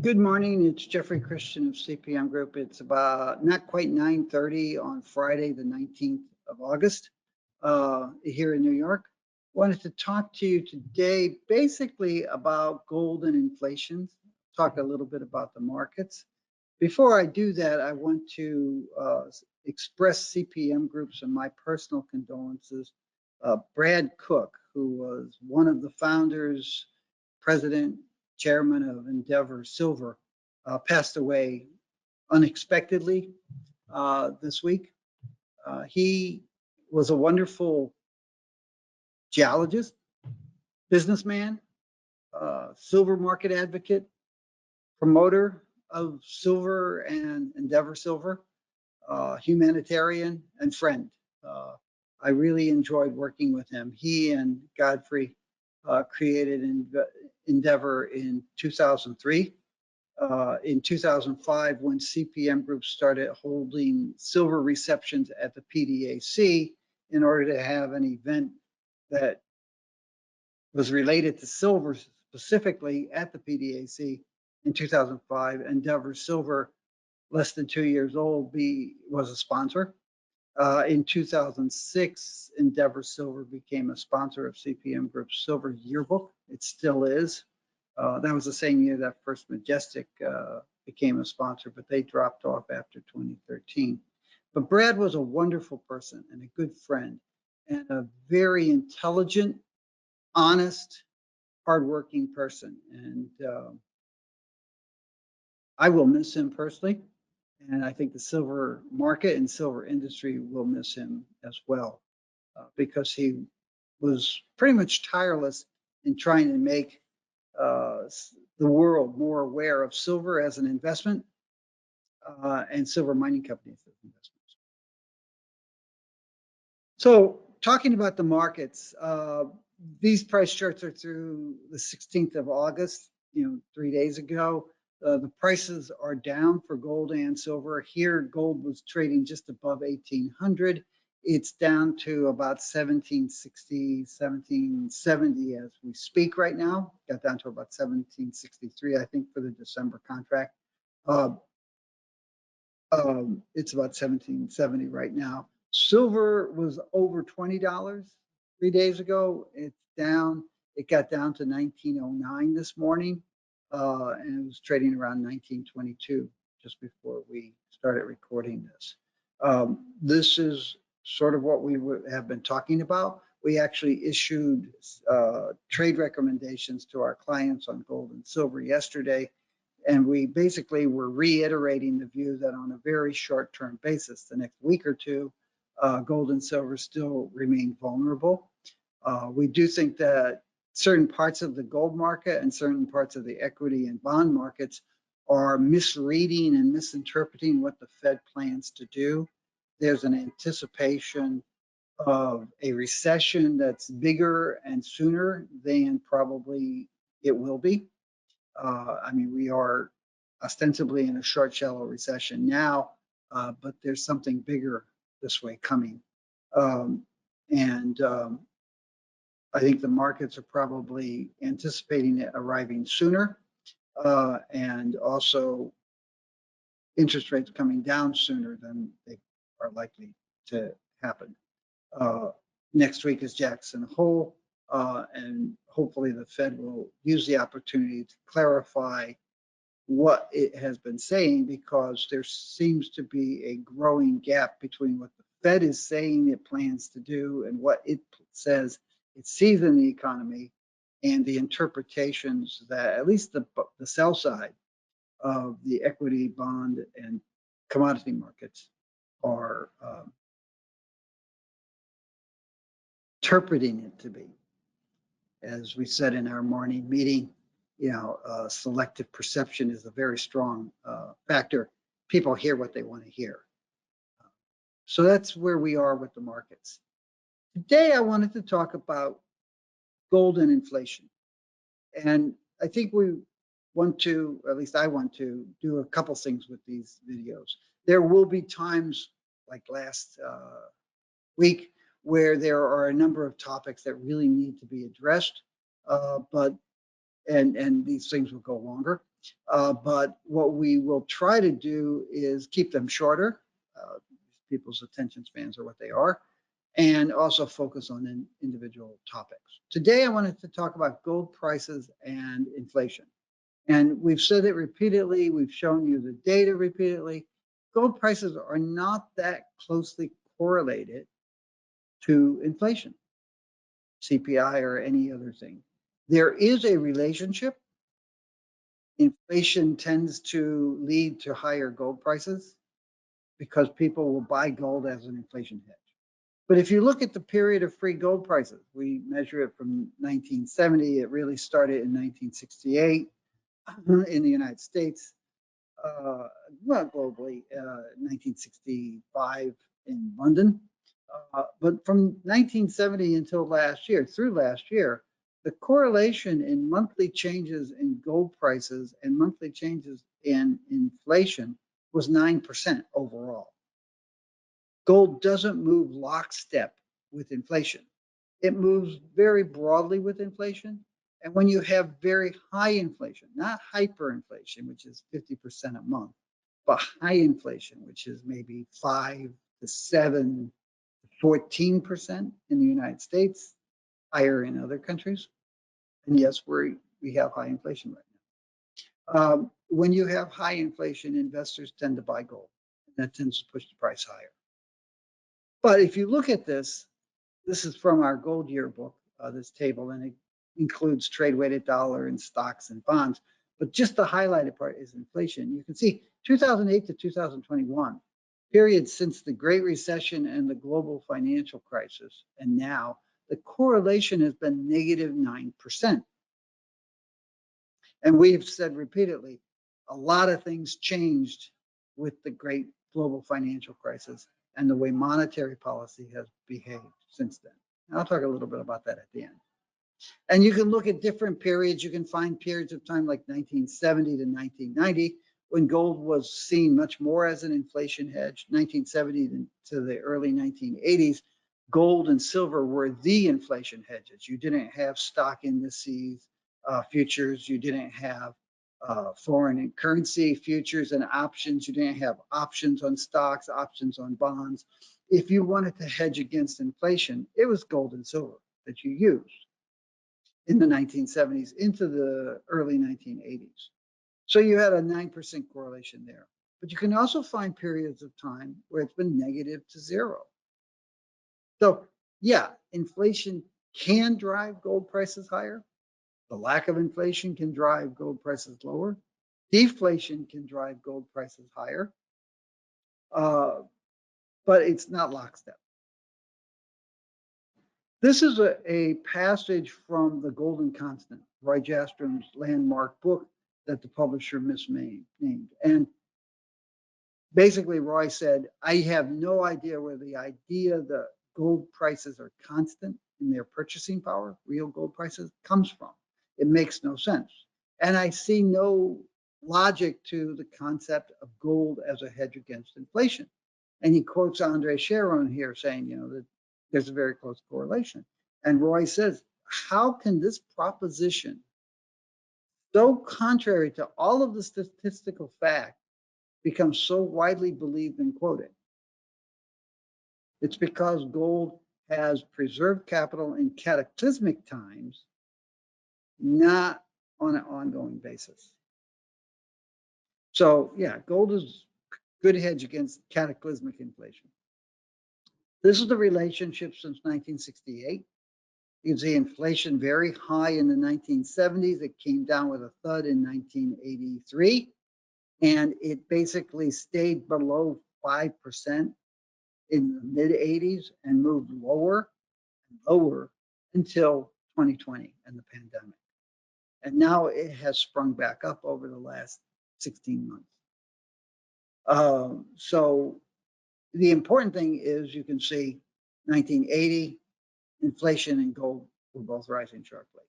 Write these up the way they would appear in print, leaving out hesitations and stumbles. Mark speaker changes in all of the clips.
Speaker 1: Good morning. It's Jeffrey Christian of CPM Group. It's about not quite 9:30 on Friday, the 19th of August, here in New York. Wanted to talk to you today basically about gold and inflation, talk a little bit about the markets. Before I do that, I want to express CPM Groups and my personal condolences. Brad Cooke, who was one of the founders, president, chairman of Endeavour Silver, passed away unexpectedly this week. He was a wonderful geologist, businessman, silver market advocate, promoter of silver and Endeavour Silver, humanitarian and friend. Uh, I really enjoyed working with him. He and Godfrey created Endeavour in 2003. In 2005, when CPM Group started holding silver receptions at the PDAC in order to have an event that was related to silver specifically at the PDAC in 2005, Endeavour Silver, less than 2 years old, was a sponsor. In 2006, Endeavour Silver became a sponsor of CPM Group's Silver Yearbook. It still is. That was the same year that First Majestic became a sponsor, but they dropped off after 2013. But Brad was a wonderful person and a good friend and a very intelligent, honest, hardworking person. And I will miss him personally. And I think the silver market and silver industry will miss him as well, because he was pretty much tireless in trying to make the world more aware of silver as an investment and silver mining companies as investments. So talking about the markets, these price charts are through the 16th of August, 3 days ago. The prices are down for gold and silver. Here, gold was trading just above 1800. It's down to about 1760, 1770 as we speak right now. Got down to about 1763, I think, for the December contract. Uh, it's about 1770 right now. Silver was over $20 3 days ago. It's down. It got down to 1909 this morning, and it was trading around 1922 just before we started recording this. This is sort of what we have been talking about. We actually issued trade recommendations to our clients on gold and silver yesterday. And we basically were reiterating the view that on a very short-term basis, the next week or two, gold and silver still remain vulnerable. We do think that certain parts of the gold market and certain parts of the equity and bond markets are misreading and misinterpreting what the Fed plans to do. There's an anticipation of a recession that's bigger and sooner than probably it will be. I mean, we are ostensibly in a short, shallow recession now, but there's something bigger this way coming. And I think the markets are probably anticipating it arriving sooner, and also interest rates coming down sooner than they are likely to happen. Next week is Jackson Hole, and hopefully the Fed will use the opportunity to clarify what it has been saying, because there seems to be a growing gap between what the Fed is saying it plans to do and what it says it sees in the economy, and the interpretations that at least the sell side of the equity, bond, and commodity markets are interpreting it to be. As we said in our morning meeting, selective perception is a very strong factor. People hear what they want to hear. So that's where we are with the markets. Today, I wanted to talk about gold and inflation. And I think we want to, or at least I want to, do a couple things with these videos. There will be times like last week where there are a number of topics that really need to be addressed, and these things will go longer. But what we will try to do is keep them shorter. People's attention spans are what they are, and also focus on individual topics. Today, I wanted to talk about gold prices and inflation. And we've said it repeatedly, we've shown you the data repeatedly. Gold prices are not that closely correlated to inflation, CPI, or any other thing. There is a relationship. Inflation tends to lead to higher gold prices because people will buy gold as an inflation hedge. But if you look at the period of free gold prices, we measure it from 1970. It really started in 1968 in the United States, well, globally, 1965 in London. But from 1970 until last year, through last year, the correlation in monthly changes in gold prices and monthly changes in inflation was 9% overall. Gold doesn't move lockstep with inflation. It moves very broadly with inflation. And when you have very high inflation, not hyperinflation, which is 50% a month, but high inflation, which is maybe 5 to 7, 14% in the United States, higher in other countries. And yes, we have high inflation right now. When you have high inflation, investors tend to buy gold. That tends to push the price higher. But if you look at this, this is from our gold yearbook, this table, and it includes trade-weighted dollar and stocks and bonds. But just the highlighted part is inflation. You can see 2008 to 2021, period since the Great Recession and the global financial crisis, and now the correlation has been negative 9%. And we've said repeatedly, a lot of things changed with the great global financial crisis and the way monetary policy has behaved since then. And I'll talk a little bit about that at the end. And you can look at different periods. You can find periods of time like 1970 to 1990, when gold was seen much more as an inflation hedge. 1970 to the early 1980s, gold and silver were the inflation hedges. You didn't have stock indices, futures. You didn't have foreign currency futures and options. You didn't have options on stocks, options on bonds. If you wanted to hedge against inflation, it was gold and silver that you used in the 1970s into the early 1980s. So you had a 9% correlation there. But you can also find periods of time where it's been negative to zero. So yeah, inflation can drive gold prices higher. The lack of inflation can drive gold prices lower. Deflation can drive gold prices higher. But it's not lockstep. This is a passage from The Golden Constant, Roy Jastrom's landmark book that the publisher misnamed. And basically, Roy said, I have no idea where the idea that gold prices are constant in their purchasing power, real gold prices, comes from. It makes no sense. And I see no logic to the concept of gold as a hedge against inflation. And he quotes Andre Sharon here saying, that there's a very close correlation. And Roy says, how can this proposition, so contrary to all of the statistical facts, become so widely believed and quoted? It's because gold has preserved capital in cataclysmic times, not on an ongoing basis. So yeah, gold is a good hedge against cataclysmic inflation. This is the relationship since 1968. You can see inflation very high in the 1970s. It came down with a thud in 1983. And it basically stayed below 5% in the mid 80s and moved lower and lower until 2020 and the pandemic. And now it has sprung back up over the last 16 months. So the important thing is you can see 1980, inflation and gold were both rising sharply.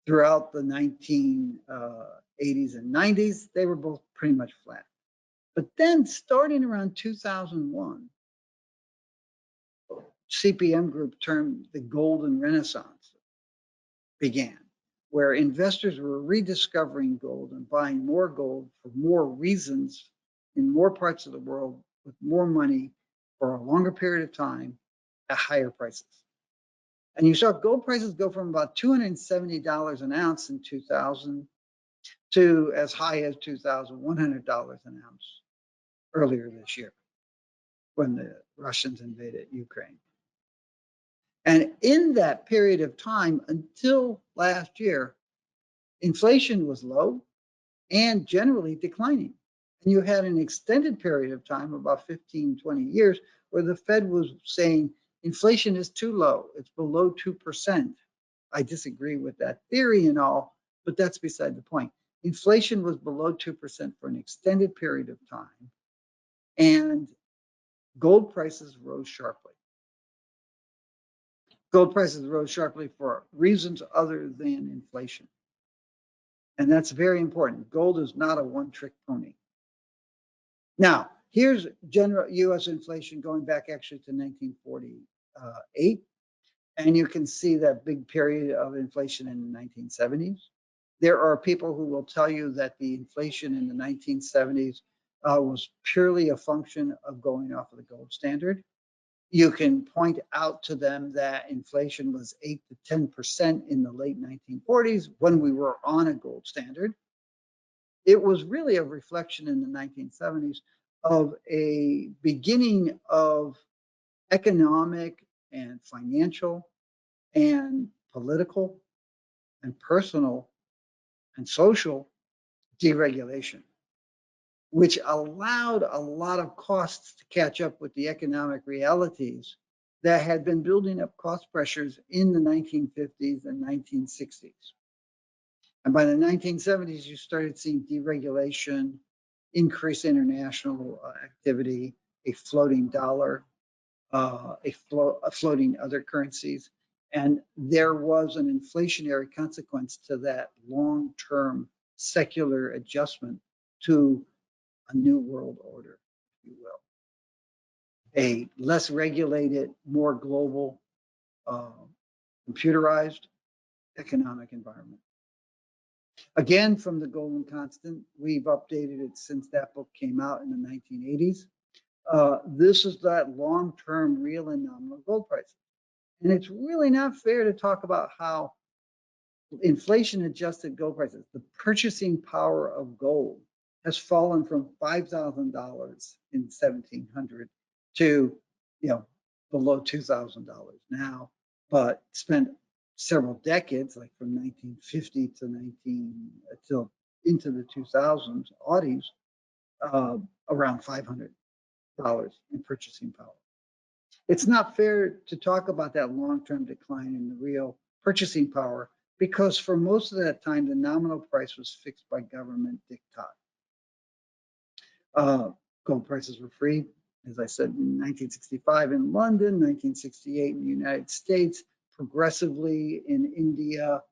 Speaker 1: Throughout the 1980s and 90s, they were both pretty much flat. But then starting around 2001, CPM Group termed the Golden Renaissance began. where investors were rediscovering gold and buying more gold for more reasons in more parts of the world with more money for a longer period of time at higher prices. And you saw gold prices go from about $270 an ounce in 2000 to as high as $2,100 an ounce earlier this year when the Russians invaded Ukraine. And in that period of time until last year, inflation was low and generally declining. And you had an extended period of time, about 15, 20 years, where the Fed was saying inflation is too low. It's below 2%. I disagree with that theory and all, but that's beside the point. Inflation was below 2% for an extended period of time, and gold prices rose sharply. Gold prices rose sharply for reasons other than inflation. And that's very important. Gold is not a one-trick pony. Now, here's general US inflation going back actually to 1948. And you can see that big period of inflation in the 1970s. There are people who will tell you that the inflation in the 1970s was purely a function of going off of the gold standard. You can point out to them that inflation was 8 to 10% in the late 1940s when we were on a gold standard. It was really a reflection in the 1970s of a beginning of economic and financial and political and personal and social deregulation, which allowed a lot of costs to catch up with the economic realities that had been building up cost pressures in the 1950s and 1960s. And by the 1970s, you started seeing deregulation, increased international activity, a floating dollar, floating other currencies. And there was an inflationary consequence to that long-term secular adjustment to a new world order, if you will. A less regulated, more global, computerized economic environment. Again, from the Golden Constant, we've updated it since that book came out in the 1980s. This is that long-term real and nominal gold prices. And it's really not fair to talk about how inflation-adjusted gold prices, the purchasing power of gold, has fallen from $5,000 in 1700 to, below $2,000 now, but spent several decades, like from 1950 to until into the 2000s, Audis, around $500 in purchasing power. It's not fair to talk about that long-term decline in the real purchasing power because for most of that time, the nominal price was fixed by government diktat. Gold prices were free, as I said, in 1965 in London, 1968 in the United States, progressively in India.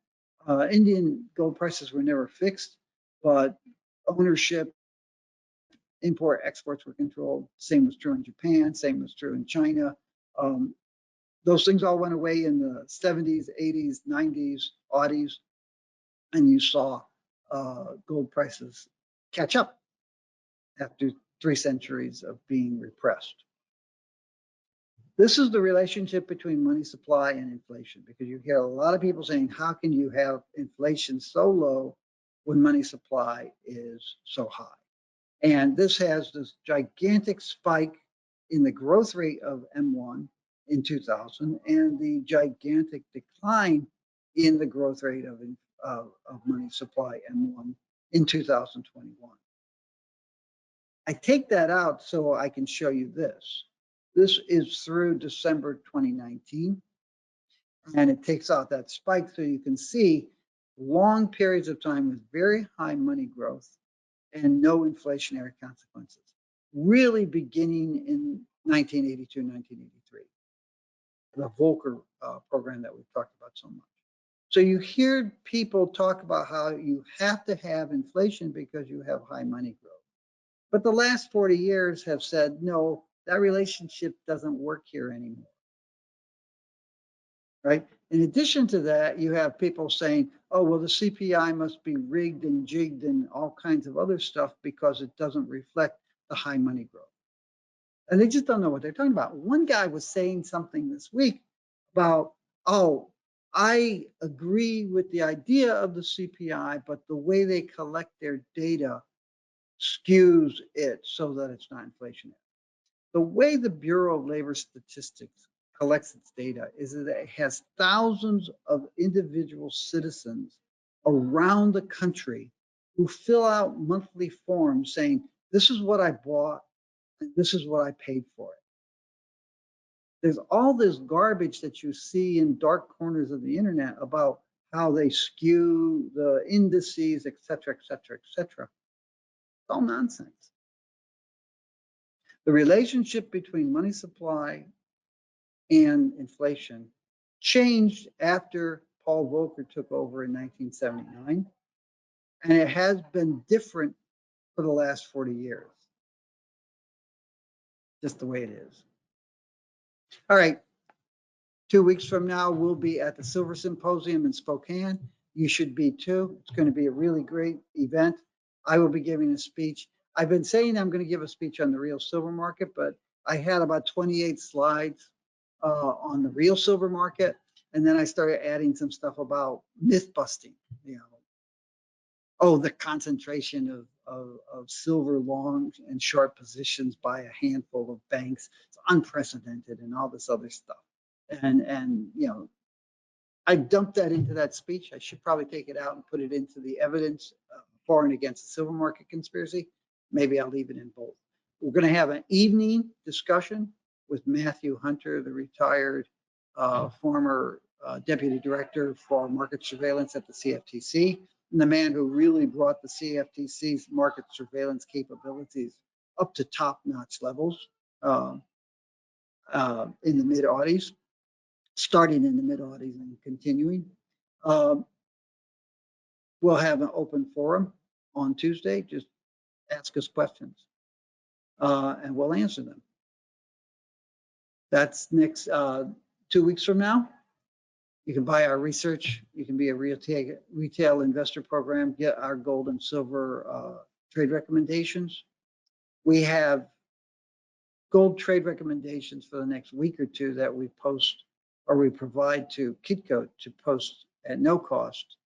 Speaker 1: Indian gold prices were never fixed, but ownership, import exports were controlled. Same was true in Japan, same was true in China. Those things all went away in the 70s, 80s, 90s, Audis, and you saw gold prices catch up after 3 centuries of being repressed. This is the relationship between money supply and inflation, because you hear a lot of people saying, how can you have inflation so low when money supply is so high? And this has this gigantic spike in the growth rate of M1 in 2000 and the gigantic decline in the growth rate of money supply M1 in 2021. I take that out so I can show you this. This is through December 2019, and it takes out that spike so you can see long periods of time with very high money growth and no inflationary consequences, really beginning in 1982, 1983, the Volcker program that we've talked about so much. So you hear people talk about how you have to have inflation because you have high money growth. But the last 40 years have said, no, that relationship doesn't work here anymore, right? In addition to that, you have people saying, oh, well, the CPI must be rigged and jigged and all kinds of other stuff because it doesn't reflect the high money growth. And they just don't know what they're talking about. One guy was saying something this week about, oh, I agree with the idea of the CPI, but the way they collect their data skews it so that it's not inflationary. The way the Bureau of Labor Statistics collects its data is that it has thousands of individual citizens around the country who fill out monthly forms saying, this is what I bought and this is what I paid for it. There's all this garbage that you see in dark corners of the internet about how they skew the indices, et cetera, et cetera, et cetera. It's all nonsense. The relationship between money supply and inflation changed after Paul Volcker took over in 1979, and it has been different for the last 40 years. Just the way it is. All right. 2 weeks from now, we'll be at the Silver Symposium in Spokane. You should be too. It's going to be a really great event. I will be giving a speech. I've been saying I'm going to give a speech on the real silver market, but I had about 28 slides on the real silver market. And then I started adding some stuff about myth busting, the concentration of silver long and short positions by a handful of banks. It's unprecedented and all this other stuff. And I dumped that into that speech. I should probably take it out and put it into the evidence for and against the silver market conspiracy. Maybe I'll leave it in both. We're going to have an evening discussion with Matthew Hunter, the retired former deputy director for market surveillance at the CFTC, and the man who really brought the CFTC's market surveillance capabilities up to top-notch levels in the mid-aughties. Starting in the mid-aughties and continuing. We'll have an open forum on Tuesday. Just ask us questions and we'll answer them. That's next 2 weeks from now. You can buy our research. You can be a retail investor program, get our gold and silver trade recommendations. We have gold trade recommendations for the next week or two that we post or we provide to Kitco to post at no cost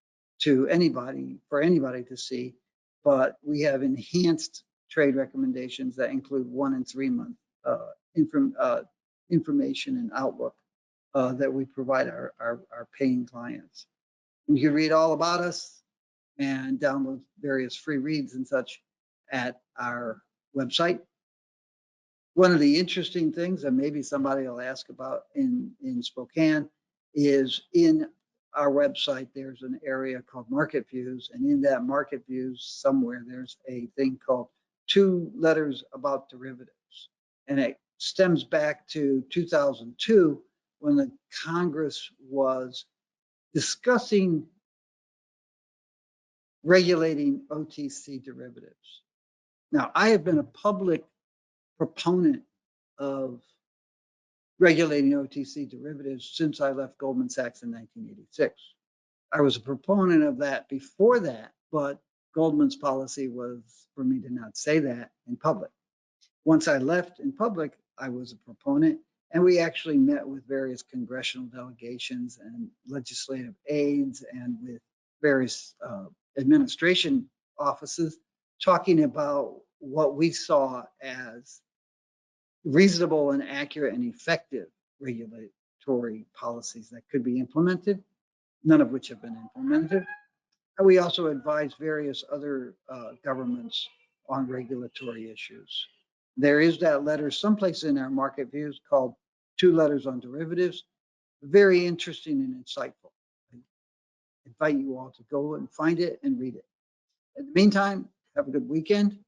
Speaker 1: to anybody, for anybody to see. But we have enhanced trade recommendations that include 1 and 3 month information and outlook that we provide our paying clients. And you can read all about us and download various free reads and such at our website. One of the interesting things that maybe somebody will ask about in Spokane is in our website, there's an area called Market Views. And in that Market Views, somewhere there's a thing called 2 letters about derivatives. And it stems back to 2002 when the Congress was discussing regulating OTC derivatives. Now, I have been a public proponent of regulating OTC derivatives since I left Goldman Sachs in 1986. I was a proponent of that before that, but Goldman's policy was for me to not say that in public. Once I left in public, I was a proponent, and we actually met with various congressional delegations and legislative aides and with various administration offices talking about what we saw as reasonable and accurate and effective regulatory policies that could be implemented, none of which have been implemented. And we also advise various other governments on regulatory issues. There is that letter someplace in our Market Views called 2 Letters on Derivatives. Very interesting and insightful. I invite you all to go and find it and read it. In the meantime, have a good weekend.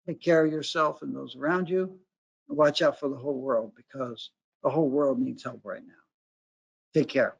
Speaker 1: Take care of yourself and those around you. And watch out for the whole world because the whole world needs help right now. Take care.